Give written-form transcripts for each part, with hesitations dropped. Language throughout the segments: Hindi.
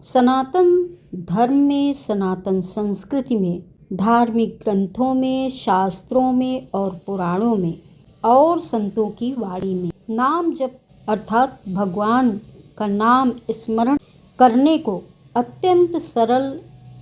सनातन धर्म में, सनातन संस्कृति में, धार्मिक ग्रंथों में, शास्त्रों में और पुराणों में और संतों की वाणी में नाम जप अर्थात भगवान का नाम स्मरण करने को अत्यंत सरल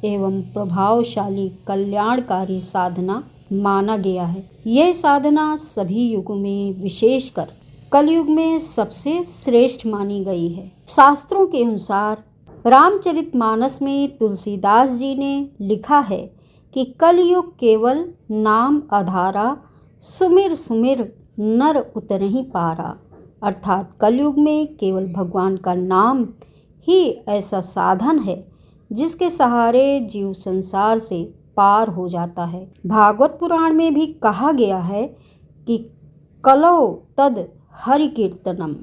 एवं प्रभावशाली कल्याणकारी साधना माना गया है। यह साधना सभी युगों में विशेषकर कलयुग में सबसे श्रेष्ठ मानी गई है। शास्त्रों के अनुसार रामचरितमानस में तुलसीदास जी ने लिखा है कि कलयुग केवल नाम आधारा, सुमिर सुमिर नर उतरहि पारा। अर्थात कलयुग में केवल भगवान का नाम ही ऐसा साधन है जिसके सहारे जीव संसार से पार हो जाता है। भागवत पुराण में भी कहा गया है कि कलौ तद हरि कीर्तनम।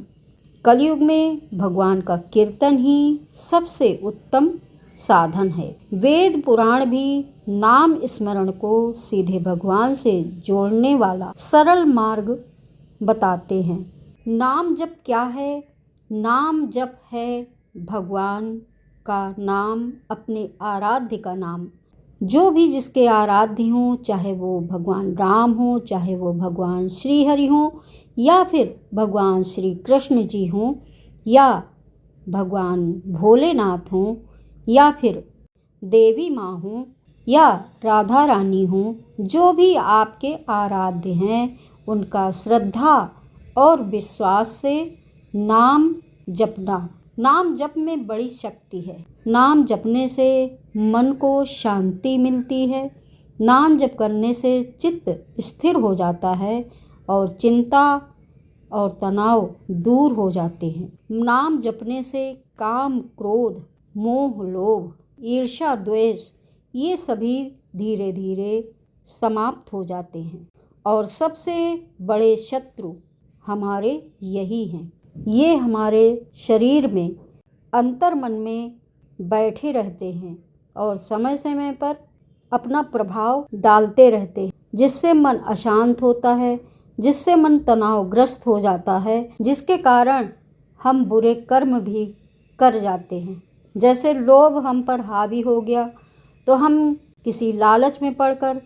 कलयुग में भगवान का कीर्तन ही सबसे उत्तम साधन है। वेद पुराण भी नाम स्मरण को सीधे भगवान से जोड़ने वाला सरल मार्ग बताते हैं। नाम जप क्या है? नाम जप है भगवान का नाम, अपने आराध्य का नाम। जो भी जिसके आराध्य हों, चाहे वो भगवान राम हो, चाहे वो भगवान श्री हरि हों, या फिर भगवान श्री कृष्ण जी हों, या भगवान भोलेनाथ हों, या फिर देवी माँ हों, या राधा रानी हों, जो भी आपके आराध्य हैं, उनका श्रद्धा और विश्वास से नाम जपना। नाम जप में बड़ी शक्ति है। नाम जपने से मन को शांति मिलती है। नाम जप करने से चित्त स्थिर हो जाता है और चिंता और तनाव दूर हो जाते हैं। नाम जपने से काम, क्रोध, मोह, लोभ, ईर्ष्या, द्वेष ये सभी धीरे धीरे समाप्त हो जाते हैं और सबसे बड़े शत्रु हमारे यही हैं। ये हमारे शरीर में, अंतर मन में बैठे रहते हैं और समय समय पर अपना प्रभाव डालते रहते हैं, जिससे मन अशांत होता है, जिससे मन तनावग्रस्त हो जाता है, जिसके कारण हम बुरे कर्म भी कर जाते हैं। जैसे लोभ हम पर हावी हो गया तो हम किसी लालच में पड़कर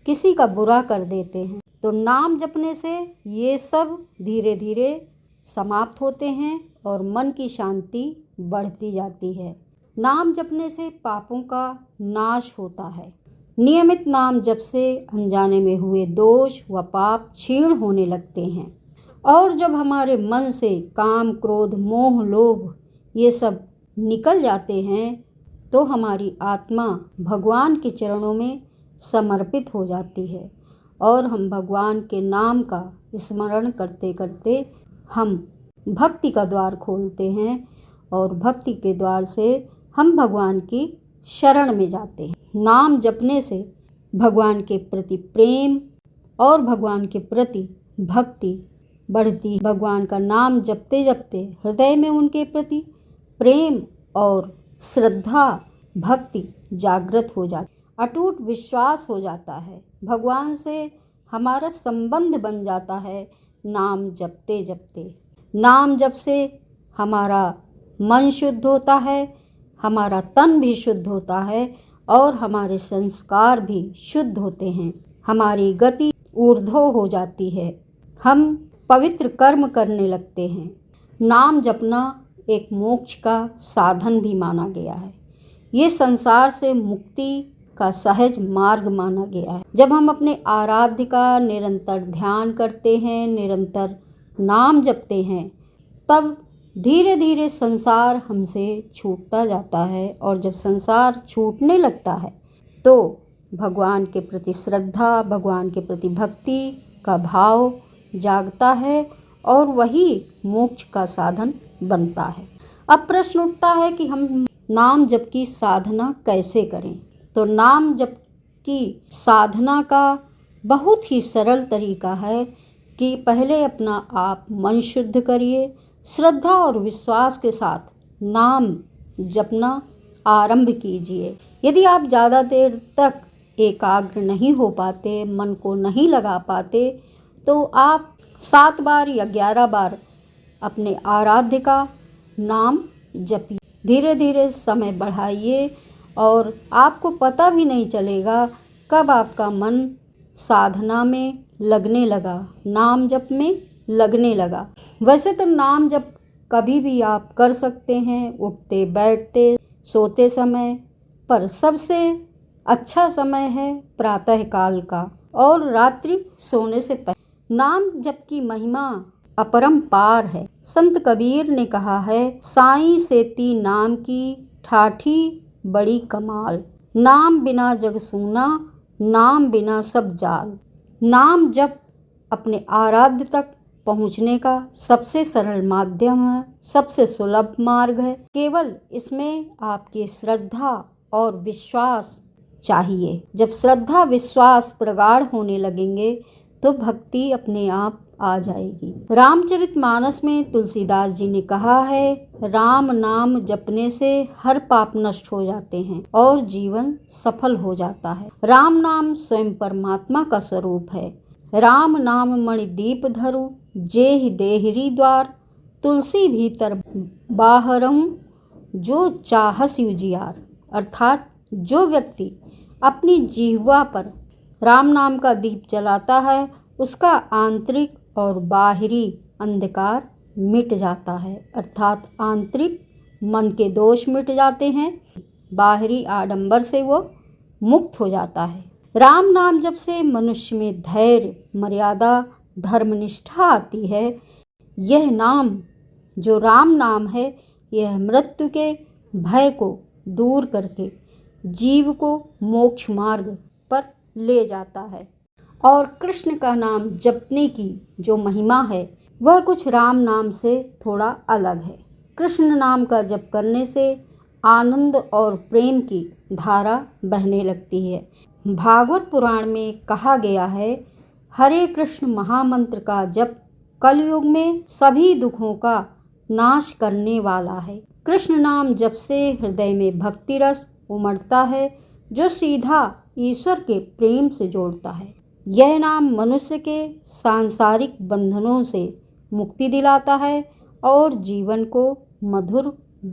किसी का बुरा कर देते हैं। तो नाम जपने से ये सब धीरे धीरे समाप्त होते हैं और मन की शांति बढ़ती जाती है। नाम जपने से पापों का नाश होता है। नियमित नाम जप से अनजाने में हुए दोष व पाप क्षीण होने लगते हैं और जब हमारे मन से काम, क्रोध, मोह, लोभ ये सब निकल जाते हैं तो हमारी आत्मा भगवान के चरणों में समर्पित हो जाती है और हम भगवान के नाम का स्मरण करते करते हम भक्ति का द्वार खोलते हैं और भक्ति के द्वार से हम भगवान की शरण में जाते हैं। नाम जपने से भगवान के प्रति प्रेम और भगवान के प्रति भक्ति बढ़ती। भगवान का नाम जपते जपते हृदय में उनके प्रति प्रेम और श्रद्धा, भक्ति जागृत हो जाती, अटूट विश्वास हो जाता है। भगवान से हमारा संबंध बन जाता है नाम जपते जपते। नाम जप से हमारा मन शुद्ध होता है, हमारा तन भी शुद्ध होता है और हमारे संस्कार भी शुद्ध होते हैं। हमारी गति ऊर्ध्व हो जाती है, हम पवित्र कर्म करने लगते हैं। नाम जपना एक मोक्ष का साधन भी माना गया है। ये संसार से मुक्ति का सहज मार्ग माना गया है। जब हम अपने आराध्य का निरंतर ध्यान करते हैं, निरंतर नाम जपते हैं, तब धीरे धीरे संसार हमसे छूटता जाता है और जब संसार छूटने लगता है तो भगवान के प्रति श्रद्धा, भगवान के प्रति भक्ति का भाव जागता है और वही मोक्ष का साधन बनता है। अब प्रश्न उठता है कि हम नाम जप की साधना कैसे करें? तो नाम जप की साधना का बहुत ही सरल तरीका है कि पहले अपना आप मन शुद्ध करिए, श्रद्धा और विश्वास के साथ नाम जपना आरंभ कीजिए। यदि आप ज़्यादा देर तक एकाग्र नहीं हो पाते, मन को नहीं लगा पाते, तो आप 7 बार या 11 बार अपने आराध्य का नाम जपिए। धीरे धीरे समय बढ़ाइए और आपको पता भी नहीं चलेगा कब आपका मन साधना में लगने लगा, नाम जप में लगने लगा। वैसे तो नाम जप कभी भी आप कर सकते हैं, उठते बैठते सोते समय, पर सबसे अच्छा समय है प्रातःकाल का और रात्रि सोने से पहले। नाम जप की महिमा अपरंपार है। संत कबीर ने कहा है, साईं सेती नाम की ठाठी बड़ी कमाल, नाम बिना जग सूना, नाम बिना सब जाल। नाम जप अपने आराध्य तक पहुँचने का सबसे सरल माध्यम है, सबसे सुलभ मार्ग है। केवल इसमें आपकी श्रद्धा और विश्वास चाहिए। जब श्रद्धा विश्वास प्रगाढ़ होने लगेंगे तो भक्ति अपने आप आ जाएगी। रामचरितमानस में तुलसीदास जी ने कहा है, राम नाम जपने से हर पाप नष्ट हो जाते हैं और जीवन सफल हो जाता है। राम नाम स्वयं परमात्मा का स्वरूप है। राम नाम मणि दीप धरु, जेहि देहरी द्वार, तुलसी भीतर बाहरहूँ, जो चाहस उजियार। अर्थात जो व्यक्ति अपनी जिह्वा पर राम नाम का दीप जलाता है, उसका आंतरिक और बाहरी अंधकार मिट जाता है। अर्थात आंतरिक मन के दोष मिट जाते हैं, बाहरी आडंबर से वो मुक्त हो जाता है। राम नाम जप से मनुष्य में धैर्य, मर्यादा, धर्मनिष्ठा आती है। यह नाम जो राम नाम है, यह मृत्यु के भय को दूर करके जीव को मोक्ष मार्ग पर ले जाता है। और कृष्ण का नाम जपने की जो महिमा है वह कुछ राम नाम से थोड़ा अलग है। कृष्ण नाम का जप करने से आनंद और प्रेम की धारा बहने लगती है। भागवत पुराण में कहा गया है, हरे कृष्ण महामंत्र का जप कलयुग में सभी दुखों का नाश करने वाला है। कृष्ण नाम जप से हृदय में भक्ति रस उमड़ता है, जो सीधा ईश्वर के प्रेम से जोड़ता है। यह नाम मनुष्य के सांसारिक बंधनों से मुक्ति दिलाता है और जीवन को मधुर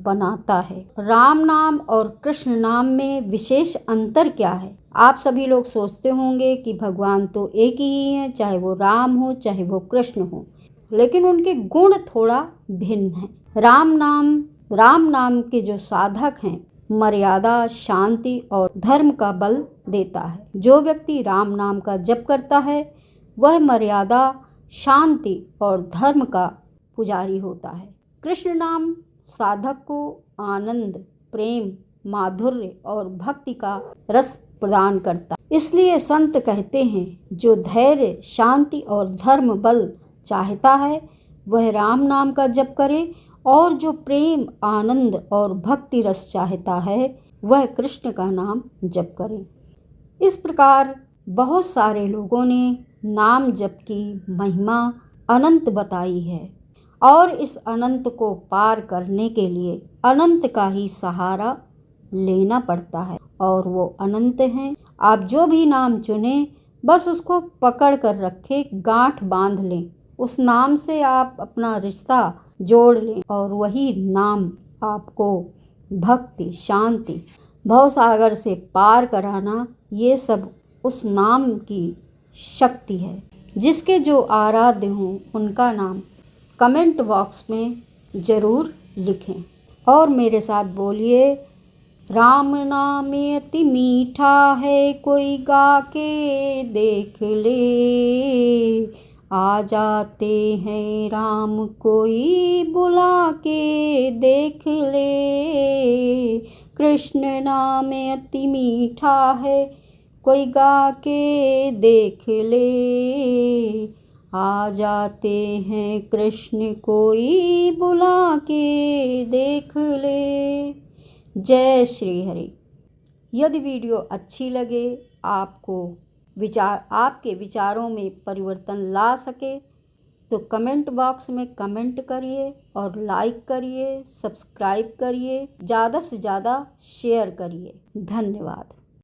बनाता है। राम नाम और कृष्ण नाम में विशेष अंतर क्या है? आप सभी लोग सोचते होंगे कि भगवान तो एक ही हैं, चाहे वो राम हो चाहे वो कृष्ण हो, लेकिन उनके गुण थोड़ा भिन्न हैं। राम नाम के जो साधक हैं, मर्यादा, शांति और धर्म का बल देता है। जो व्यक्ति राम नाम का जप करता है वह मर्यादा, शांति और धर्म का पुजारी होता है। कृष्ण नाम साधक को आनंद, प्रेम, माधुर्य और भक्ति का रस प्रदान करता है। इसलिए संत कहते हैं, जो धैर्य, शांति और धर्म बल चाहता है वह राम नाम का जप करे, और जो प्रेम, आनंद और भक्ति रस चाहता है वह कृष्ण का नाम जप करे। इस प्रकार बहुत सारे लोगों ने नाम जप की महिमा अनंत बताई है, और इस अनंत को पार करने के लिए अनंत का ही सहारा लेना पड़ता है, और वो अनंत हैं। आप जो भी नाम चुने बस उसको पकड़ कर रखें, गांठ बांध लें, उस नाम से आप अपना रिश्ता जोड़ लें और वही नाम आपको भक्ति, शांति, भवसागर से पार कराना, ये सब उस नाम की शक्ति है। जिसके जो आराध्य हों उनका नाम कमेंट बॉक्स में ज़रूर लिखें और मेरे साथ बोलिए, राम नाम अति मीठा है, कोई गा के देख ले, आ जाते हैं राम कोई बुला के देख ले। कृष्ण नाम अति मीठा है, कोई गा के देख ले, आ जाते हैं कृष्ण कोई बुला के देख ले। जय श्री हरि। यदि वीडियो अच्छी लगे, आपके विचारों में परिवर्तन ला सके तो कमेंट बॉक्स में कमेंट करिए और लाइक करिए, सब्सक्राइब करिए, ज़्यादा से ज़्यादा शेयर करिए। धन्यवाद।